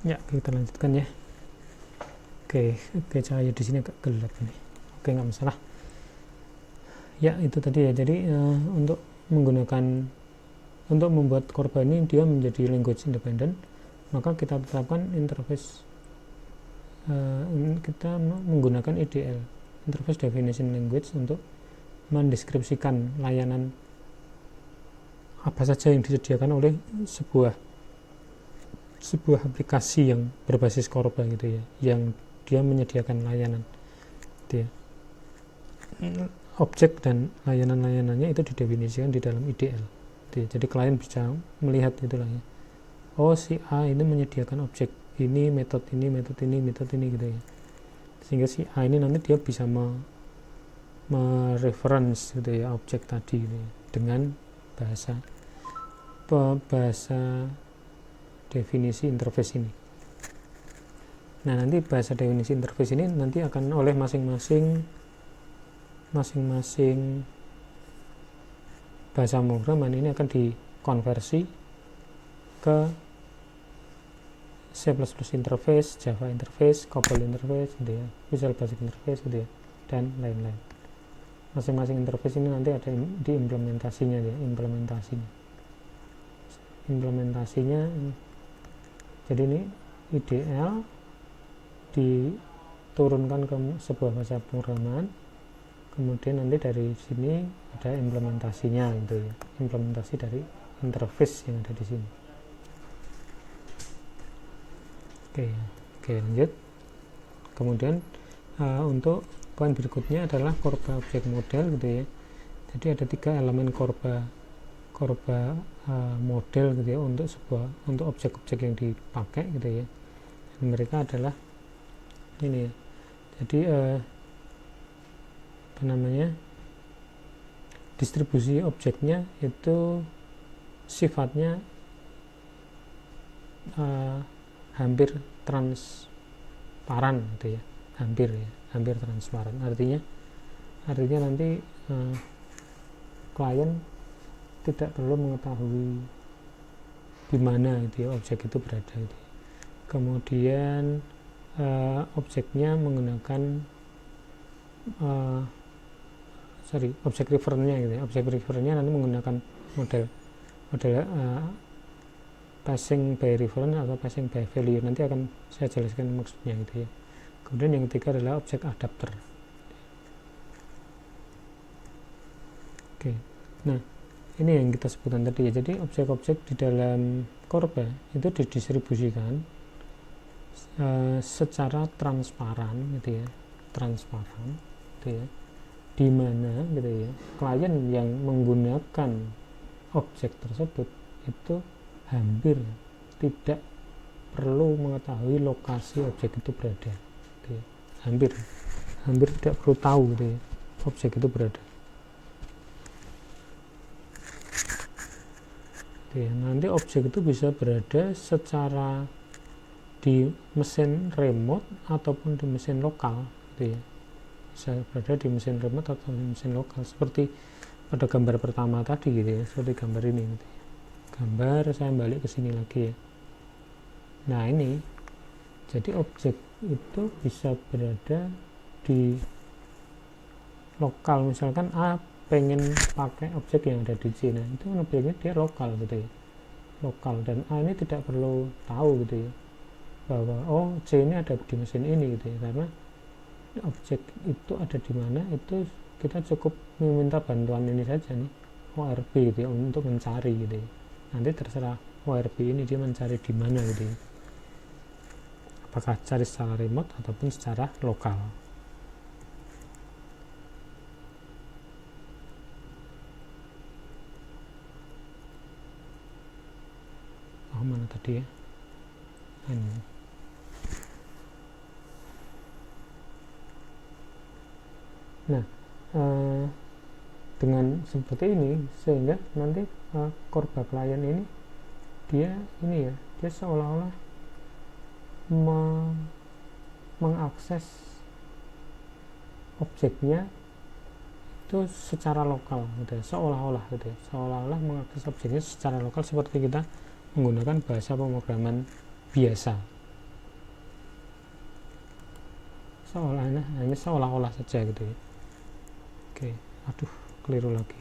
Ya, kita lanjutkan ya. Oke, cahaya di sini agak gelap nih. Oke, nggak masalah. Ya, itu tadi ya. Jadi untuk membuat Corba ini dia menjadi language independent, maka kita tetapkan interface, kita menggunakan IDL, interface definition language, untuk mendeskripsikan layanan apa saja yang disediakan oleh sebuah aplikasi yang berbasis Corba gitu ya, yang dia menyediakan layanan gitu ya. Objek dan layanan-layanannya itu didefinisikan di dalam IDL gitu ya. Jadi klien bisa melihat itulah ya, oh si A ini menyediakan objek ini, metode ini gitu ya, sehingga si A ini nanti dia bisa mereference gitu ya objek tadi gitu ya, dengan bahasa definisi interface ini. Nah, nanti bahasa definisi interface ini nanti akan oleh masing-masing bahasa pemrograman ini akan dikonversi ke C++ interface, Java interface, COBOL interface gitu ya, Visual Basic interface gitu ya, dan lain-lain. Masing-masing interface ini nanti ada di implementasinya ya, implementasinya. Jadi ini IDL diturunkan ke sebuah bahasa pemrograman, kemudian nanti dari sini ada implementasinya gitu ya, implementasi dari interface yang ada di sini. Oke, lanjut. Kemudian untuk poin berikutnya adalah Corba Object Model gitu ya. Jadi ada 3 elemen Corba model gitu ya, untuk objek-objek yang dipakai gitu ya. Dan mereka adalah ini ya. Jadi distribusi objeknya itu sifatnya hampir transparan gitu ya, hampir transparan. Artinya nanti klien tidak perlu mengetahui di mana itu ya objek itu berada gitu. Kemudian objeknya menggunakan objek referennya gitu ya. Objek referennya nanti menggunakan model passing by reference atau passing by value. Nanti akan saya jelaskan maksudnya gitu ya. Kemudian yang ketiga adalah objek adapter. Oke. Nah, ini yang kita sebutkan tadi ya. Jadi objek-objek di dalam Corba itu didistribusikan secara transparan gitu ya, di mana gitu ya, klien yang menggunakan objek tersebut itu hampir tidak perlu mengetahui lokasi objek itu berada gitu ya. hampir tidak perlu tahu gitu ya, objek itu berada gitu ya. Nanti objek itu bisa berada secara di mesin remote ataupun di mesin lokal gitu ya, bisa berada di mesin remote atau di mesin lokal, seperti pada gambar pertama tadi gitu ya, seperti gambar ini gitu ya. Gambar, saya balik ke sini lagi ya. Nah ini, jadi objek itu bisa berada di lokal, misalkan A pengen pakai objek yang ada di C, nah itu kan objeknya dia lokal gitu ya, lokal, dan A ini tidak perlu tahu gitu ya bahwa oh C ini ada di mesin ini gitu ya, karena objek itu ada di mana itu kita cukup meminta bantuan ini saja nih, ORB gitu ya, untuk mencari gitu ya. Nanti terserah ORB ini dia mencari di mana gitu ya, apakah cari secara remote ataupun secara lokal. Oh mana tadi ya, ini. Nah dengan seperti ini sehingga nanti Corba klien ini dia seolah-olah mengakses objeknya itu secara lokal gitu ya, seolah-olah mengakses objeknya secara lokal, seperti kita menggunakan bahasa pemrograman biasa hanya seolah-olah saja gitu ya. Oke, aduh keliru lagi.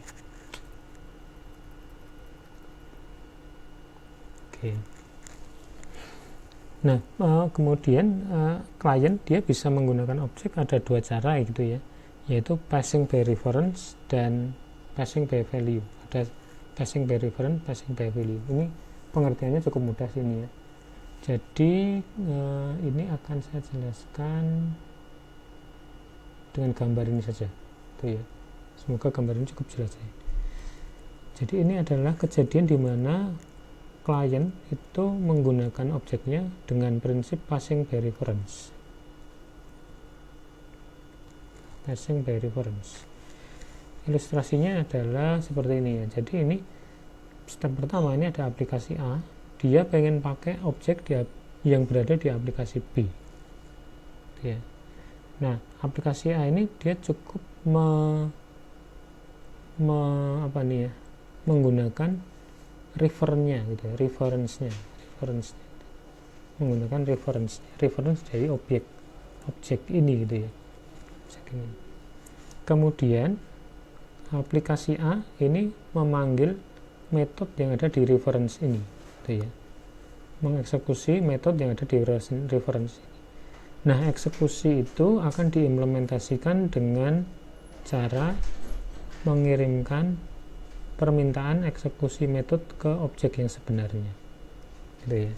Oke. Nah, kemudian klien dia bisa menggunakan objek ada dua cara gitu ya, yaitu passing by reference dan passing by value. Ada passing by reference, passing by value. Ini pengertiannya cukup mudah sini ya. Jadi ini akan saya jelaskan dengan gambar ini saja, tuh ya. Semoga gambar ini cukup jelas ya. Jadi ini adalah kejadian di mana klien itu menggunakan objeknya dengan prinsip passing by reference. Passing by reference. Ilustrasinya adalah seperti ini ya. Jadi ini step pertama, ini ada aplikasi A, dia pengen pakai objek yang berada di aplikasi B. Ya. Nah, aplikasi A ini dia cukup menggunakan referennya gitu ya, reference-nya menggunakan reference dari objek ini gitu ya, objek ini. Kemudian aplikasi A ini memanggil metode yang ada di reference ini gitu ya, mengeksekusi metode yang ada di reference ini. Nah, eksekusi itu akan diimplementasikan dengan cara mengirimkan permintaan eksekusi metode ke objek yang sebenarnya gitu ya,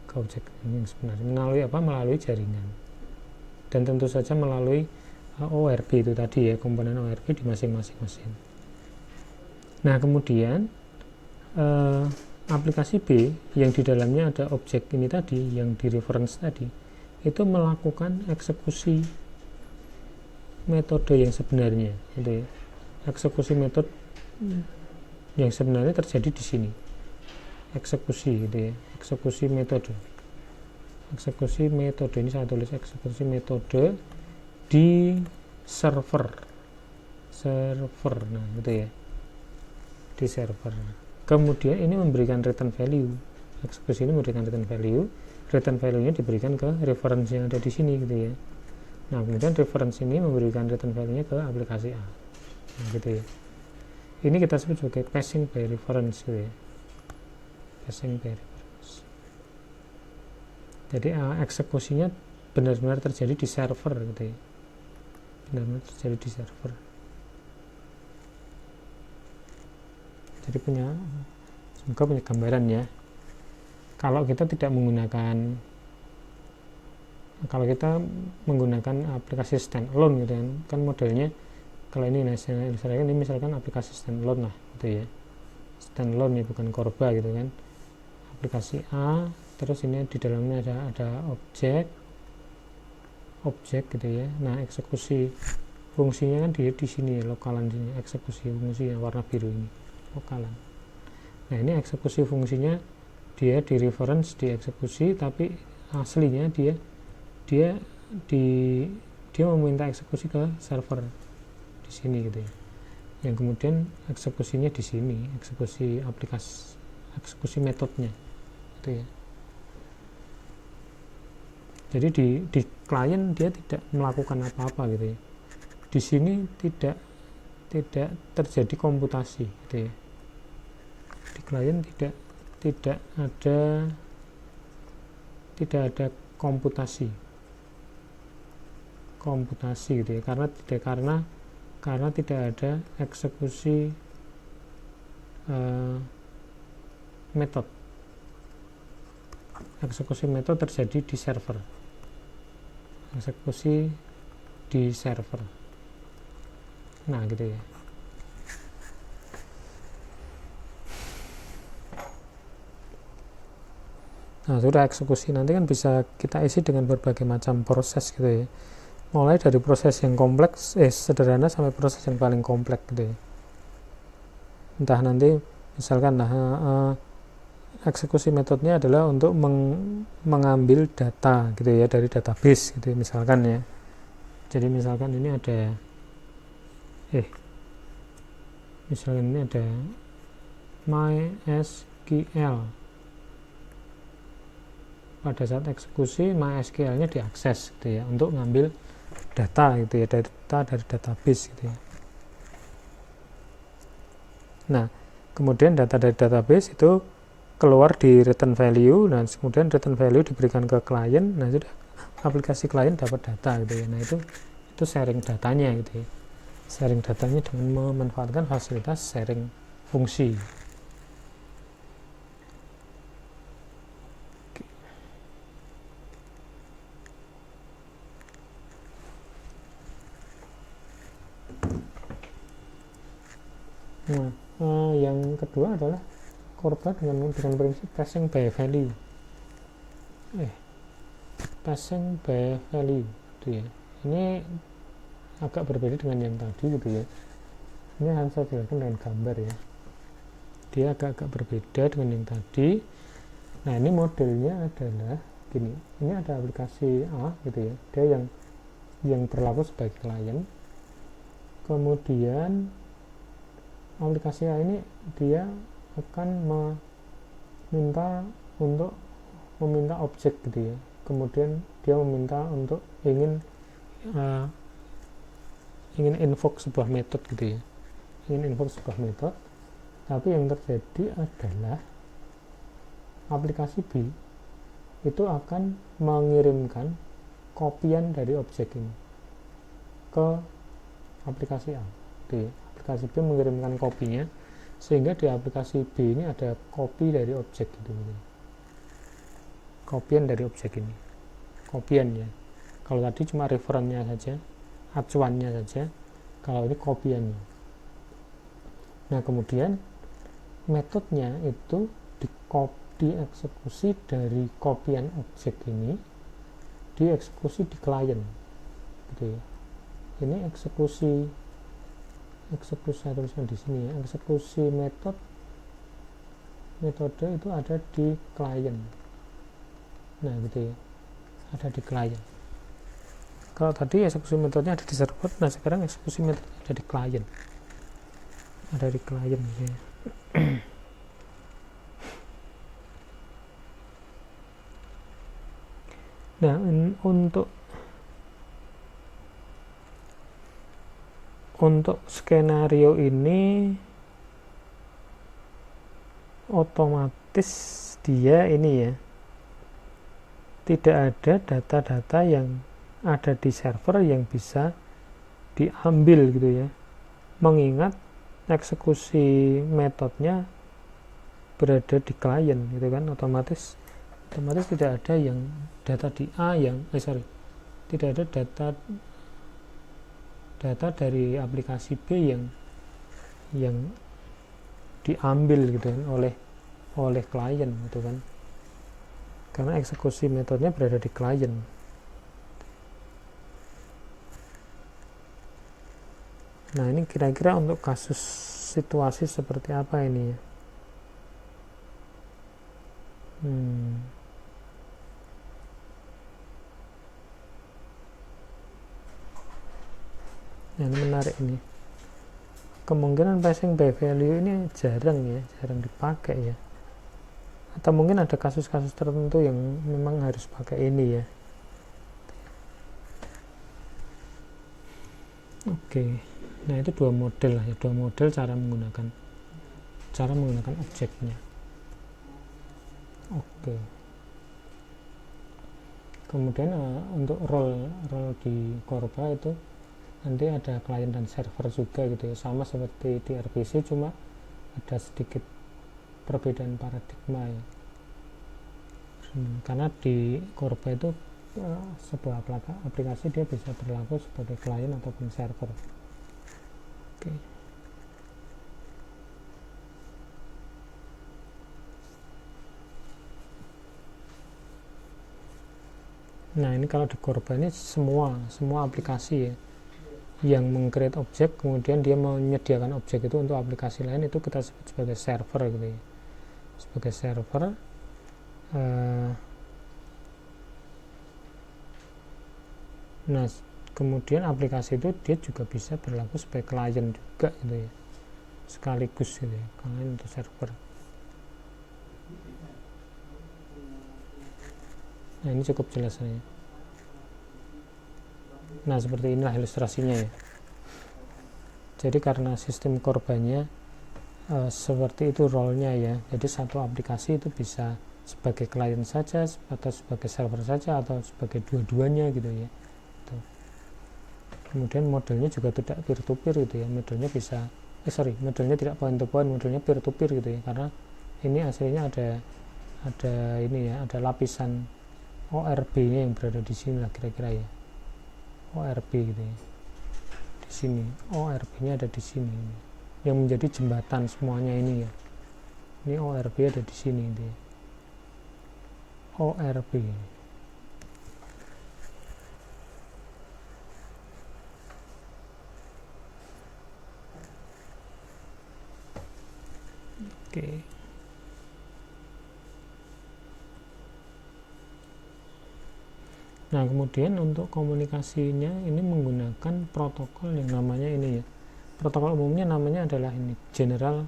ke objek yang sebenarnya melalui jaringan, dan tentu saja melalui ORB itu tadi ya, komponen ORB di masing-masing mesin. Nah, kemudian aplikasi B yang di dalamnya ada objek ini tadi, yang di reference tadi, itu melakukan eksekusi metode yang sebenarnya gitu ya. Eksekusi metode yang sebenarnya terjadi di sini, eksekusi gitu ya, eksekusi metode ini saya tulis eksekusi metode di server, nah gitu ya, di server. Kemudian ini memberikan return value, eksekusi ini memberikan return value-nya diberikan ke reference yang ada di sini gitu ya. Nah, kemudian reference ini memberikan return value-nya ke aplikasi A, nah gitu ya. Ini kita sebut sebagai passing by reference gitu ya. Passing by reference. Jadi eksekusinya benar-benar terjadi di server gitu ya. Benar-benar terjadi di server. Jadi semoga punya gambaran ya. Kalau kita menggunakan aplikasi standalone gitu kan modelnya. Kalau ini misalkan aplikasi standalone lah gitu ya, standalone ya, bukan korba gitu kan, aplikasi A, terus ini di dalamnya ada objek gitu ya. Nah, eksekusi fungsinya kan di sini lokalan sini, eksekusi fungsi yang warna biru ini lokalan. Nah, ini eksekusi fungsinya dia di reference, dieksekusi, tapi aslinya dia meminta eksekusi ke server di sini gitu ya, yang kemudian eksekusinya di sini, eksekusi metodenya gitu ya. Jadi di klien dia tidak melakukan apa-apa gitu ya, di sini tidak terjadi komputasi gitu ya, di klien tidak ada komputasi gitu ya, karena tidak ada eksekusi metode. Eksekusi metode terjadi di server. Eksekusi di server. Nah, gitu ya. Nah, sudah eksekusi nanti kan bisa kita isi dengan berbagai macam proses gitu ya. Mulai dari proses yang kompleks, sederhana, sampai proses yang paling kompleks gitu ya. Entah nanti misalkan eksekusi metodenya adalah untuk mengambil data gitu ya dari database gitu ya, misalkan ya. Jadi misalkan ini ada misalkan ini ada MySQL pada saat eksekusi MySQL-nya diakses gitu ya, untuk ngambil data gitu ya, data dari database gitu ya. Nah, kemudian data dari database itu keluar di return value, dan kemudian return value diberikan ke klien. Nah, sudah aplikasi klien dapat data gitu ya. Nah, itu sharing datanya gitu ya. Sharing datanya dengan memanfaatkan fasilitas sharing fungsi. Nah, yang kedua adalah Korba dengan prinsip passing by value. Passing by value gitu ya. Ini agak berbeda dengan yang tadi gitu ya. Ini harus saya jelaskan dengan gambar ya. Dia agak berbeda dengan yang tadi. Nah, ini modelnya adalah gini. Ini ada aplikasi A gitu ya. Dia yang berlaku sebagai klien. Kemudian aplikasi A ini dia akan meminta objek gitu ya. Kemudian dia meminta untuk ingin invoke sebuah metode gitu ya. Ingin invoke sebuah metode. Tapi yang terjadi adalah aplikasi B itu akan mengirimkan kopian dari objek ini ke aplikasi A gitu ya. Aplikasi B mengirimkan kopinya, sehingga di aplikasi B ini ada kopi dari objek gitu. Kopian dari objek ini, kopian ya. Kalau tadi cuma referennya saja, acuannya saja, kalau ini kopiannya. Nah, kemudian metodenya itu dieksekusi dari kopian objek ini, dieksekusi di klien gitu ya. Ini eksekusi saya tuliskan di sini ya. Eksekusi metode itu ada di klien. Nah, gitu ya. Ada di klien. Kalau tadi eksekusi metodenya ada di server, nah sekarang eksekusi metode ada di klien. Ada di klien ya. Nah, untuk skenario ini otomatis dia ini ya, tidak ada data-data yang ada di server yang bisa diambil gitu ya, mengingat eksekusi metodenya berada di klien gitu kan. Otomatis tidak ada yang data di A yang tidak ada data dari aplikasi B yang diambil gitu kan oleh klien gitu kan, karena eksekusi metodenya berada di klien. Nah, ini kira-kira untuk kasus situasi seperti apa ini ya? Yang menarik ini, kemungkinan passing by value ini jarang dipakai ya, atau mungkin ada kasus-kasus tertentu yang memang harus pakai ini ya. Oke. Nah, itu dua model cara menggunakan objeknya. Oke. Kemudian untuk role di Korba itu nanti ada klien dan server juga gitu ya, sama seperti di RPC, cuma ada sedikit perbedaan paradigma ya. Karena di Korba itu sebuah aplikasi dia bisa berlaku sebagai klien ataupun server. Oke. Nah, ini kalau di Korba ini semua aplikasi ya yang meng-create objek, kemudian dia menyediakan objek itu untuk aplikasi lain, itu kita sebut sebagai server gitu ya. Sebagai server. Nah, kemudian aplikasi itu dia juga bisa berlaku sebagai klien juga gitu ya, sekaligus gitu ya, klien atau server. Nah, ini cukup jelas ya. Nah, seperti inilah ilustrasinya ya. Jadi karena sistem korbannya seperti itu role-nya ya. Jadi satu aplikasi itu bisa sebagai klien saja atau sebagai server saja atau sebagai dua-duanya gitu ya. Tuh. Kemudian modelnya juga tidak peer to peer gitu ya. Modelnya bisa modelnya tidak point to point, modelnya peer to peer gitu ya. Karena ini aslinya ada ini ya, ada lapisan ORB-nya yang berada di sini lah kira-kira ya. ORB gitu ya. Di sini ORB-nya ada di sini. Yang menjadi jembatan semuanya ini ya. Ini ORB ada di sini gitu ya. ORB. Oke. Nah, kemudian untuk komunikasinya ini menggunakan protokol yang namanya ini ya. Protokol umumnya namanya adalah ini General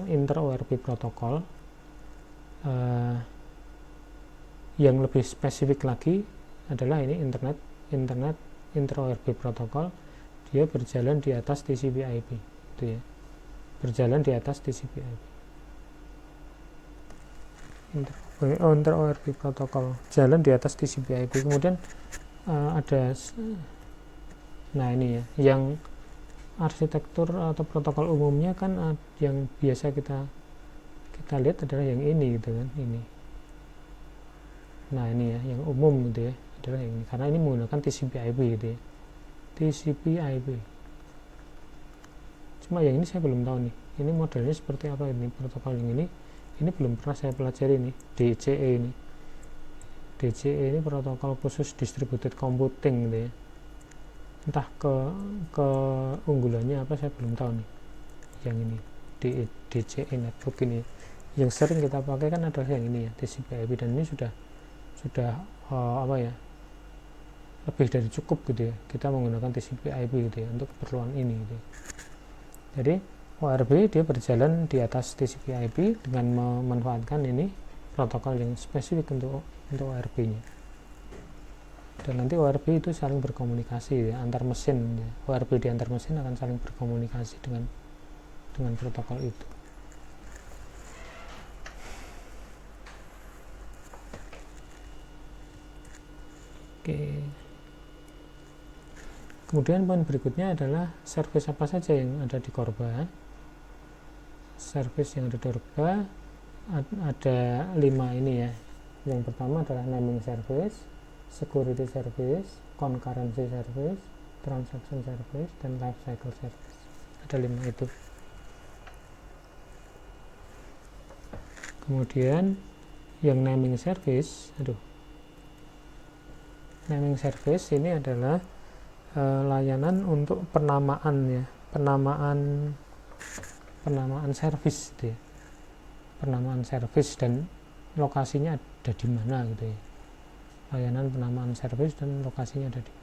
Inter ORP Protocol. Yang lebih spesifik lagi adalah ini Internet Inter ORP Protocol. Dia berjalan di atas TCP/IP itu ya. Berjalan di atas TCP/IP. Inter ORP Protocol jalan di atas TCP/IP. Kemudian ada ini ya, yang arsitektur atau protokol umumnya kan yang biasa kita lihat adalah yang ini gitu kan, ini. Nah, ini ya yang umum gitu ya, adalah yang ini karena ini menggunakan TCP/IP gitu ya. TCP/IP. Cuma yang ini saya belum tahu nih. Ini modelnya seperti apa ini protokol yang ini. Ini belum pernah saya pelajari nih, DCE ini. DCE ini protokol khusus distributed computing gitu ya. Entah keunggulannya apa saya belum tahu nih. Yang ini DCE network ini. Yang sering kita pakai kan adalah yang ini ya, TCP/IP, dan ini sudah lebih dari cukup gitu ya. Kita menggunakan TCP/IP gitu ya untuk keperluan ini gitu ya. Jadi ORB dia berjalan di atas TCP/IP dengan memanfaatkan ini protokol yang spesifik untuk ORB-nya. Dan nanti ORB itu saling berkomunikasi ya, antar mesin ya. ORB di antar mesin akan saling berkomunikasi dengan protokol itu. Oke. Kemudian poin berikutnya adalah service apa saja yang ada di Korba. Service yang ada di Korba ada 5 ini ya. Yang pertama adalah naming service, security service, concurrency service, transaction service, dan lifecycle service. Ada 5 itu. Kemudian yang naming service, naming service ini adalah layanan untuk penamaan ya, penamaan service gitu ya. Penamaan service dan lokasinya ada di mana gitu ya. Layanan penamaan service dan lokasinya ada di.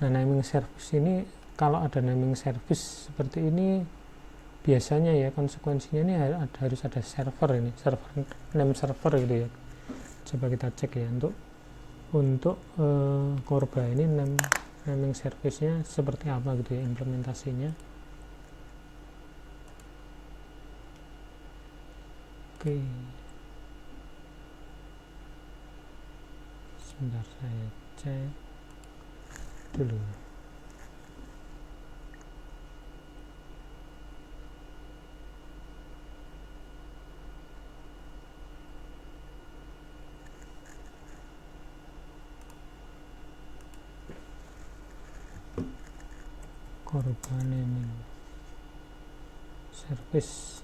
Nah, naming service ini, kalau ada naming service seperti ini biasanya ya konsekuensinya ini harus ada server ini, name server gitu ya. Coba kita cek ya untuk Korba ini naming service-nya seperti apa gitu ya implementasinya. Oke. Sebentar saya cek dulu. Korba naming service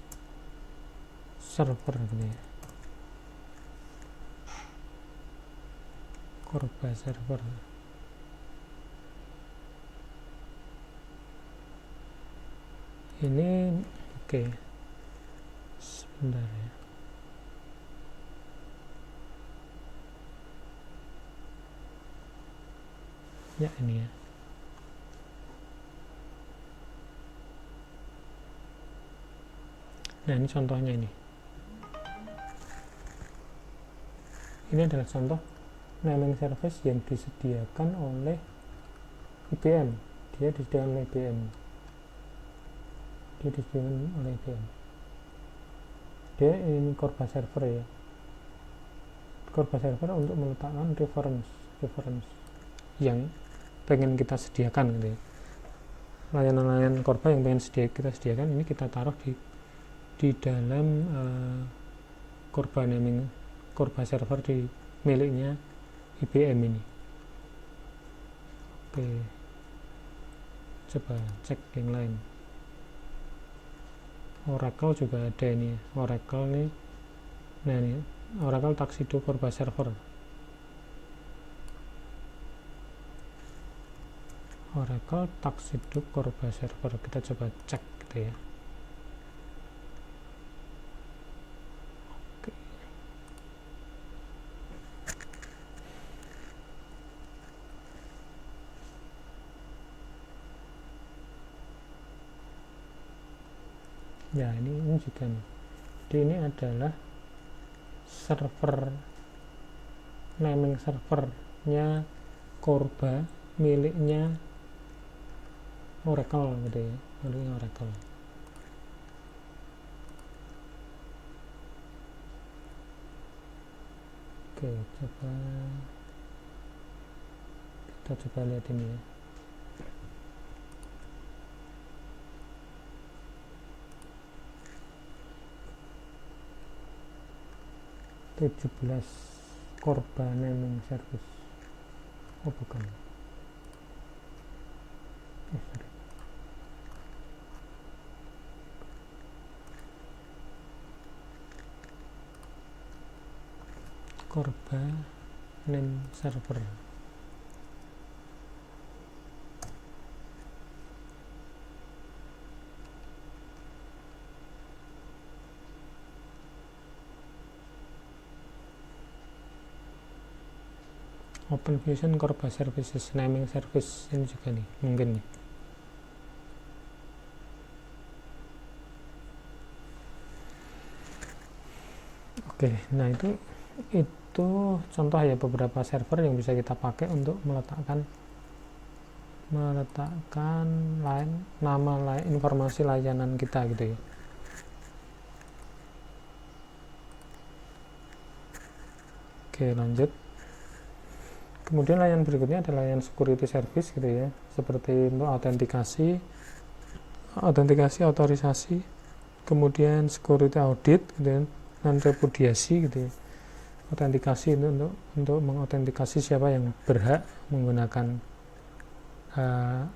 server gitu ya. Korba server. Ini oke. Sebentar ya. Ya, ini ya. Nah, ini contohnya ini. Ini adalah contoh naming service yang disediakan oleh IBM. Dia disediakan oleh IBM. Dia ini Corba server ya. Corba server untuk meletakkan reference yang pengen kita sediakan gitu ya. Layanan-layanan Corba yang pengen kita sediakan ini kita taruh di dalam Corba server di miliknya IBM ini. Oke, coba cek yang lain. Oracle juga ada ini. Oracle nih, nah ini Oracle Tuxedo Corba server. Oracle Tuxedo Corba server, kita coba cek gitu ya. Oke. Ya ini juga nih. Jadi ini adalah server, naming servernya Corba miliknya Oracle gitu ya, miliknya Oracle. Oke, kita coba lihat ini ya. Corba naming service. Oh bukan. Sorry. Corba name server. Open Fusion Corba Services naming service ini juga nih mungkin nih. Oke, nah itu contoh ya beberapa server yang bisa kita pakai untuk meletakkan nama informasi layanan kita gitu ya. Oke, lanjut. Kemudian layanan berikutnya adalah layanan security service gitu ya, seperti untuk autentikasi, otorisasi, kemudian security audit gitu ya, dan repudiasi gitu ya. Autentikasi itu untuk mengautentikasi siapa yang berhak menggunakan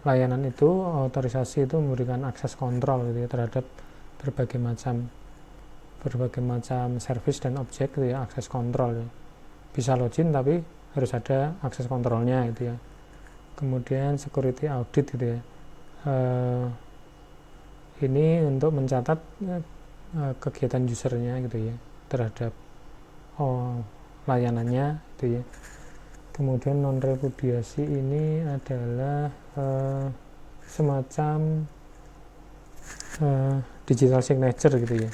layanan itu. Otorisasi itu memberikan akses kontrol gitu ya, terhadap berbagai macam service dan objek gitu ya, akses kontrol ya. Bisa login tapi harus ada akses kontrolnya gitu ya. Kemudian security audit gitu ya, ini untuk mencatat kegiatan usernya gitu ya terhadap layanannya gitu ya. Kemudian non repudiasi ini adalah semacam digital signature gitu ya,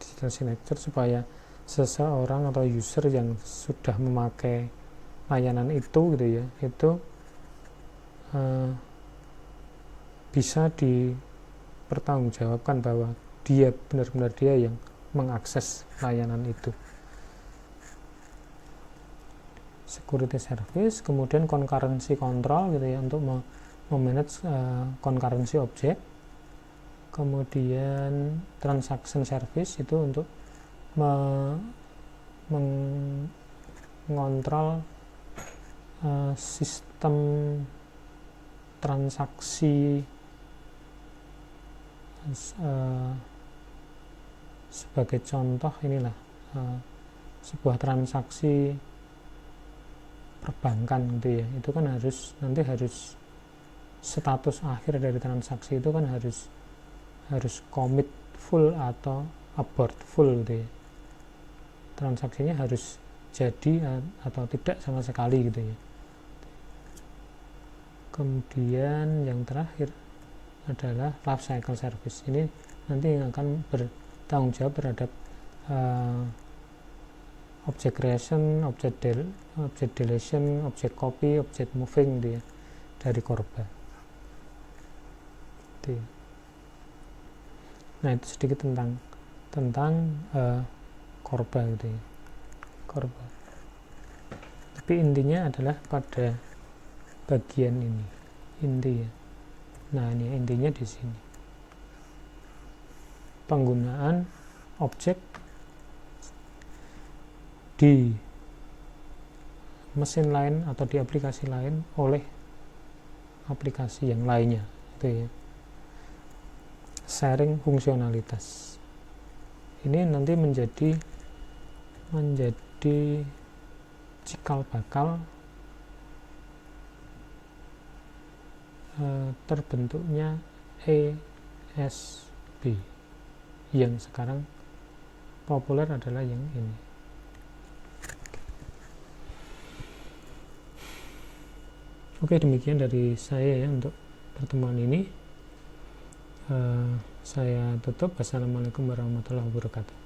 digital signature supaya seseorang atau user yang sudah memakai layanan itu gitu ya, itu bisa dipertanggungjawabkan bahwa dia benar-benar dia yang mengakses layanan itu. Security service, kemudian concurrency control gitu ya, untuk memanage concurrency objek. Kemudian transaction service itu untuk mengontrol sistem transaksi sebagai contoh inilah sebuah transaksi perbankan gitu ya, itu kan harus status akhir dari transaksi itu kan harus commit full atau abort full gitu ya, transaksinya harus jadi atau tidak sama sekali gitu ya. Kemudian yang terakhir adalah life cycle service, ini nanti yang akan bertanggung jawab terhadap object creation, object deletion, object copy, object moving gitu ya, dari Korba gitu ya. Nah itu sedikit tentang Korba gitu ya, Korba. Tapi intinya adalah pada bagian ini, inti ya. Nah ini intinya di sini, penggunaan objek di mesin lain atau di aplikasi lain oleh aplikasi yang lainnya itu ya, sharing fungsionalitas. Ini nanti menjadi cikal bakal terbentuknya ESB yang sekarang populer adalah yang ini. Oke, demikian dari saya ya untuk pertemuan ini. Saya tutup. Wassalamualaikum warahmatullahi wabarakatuh.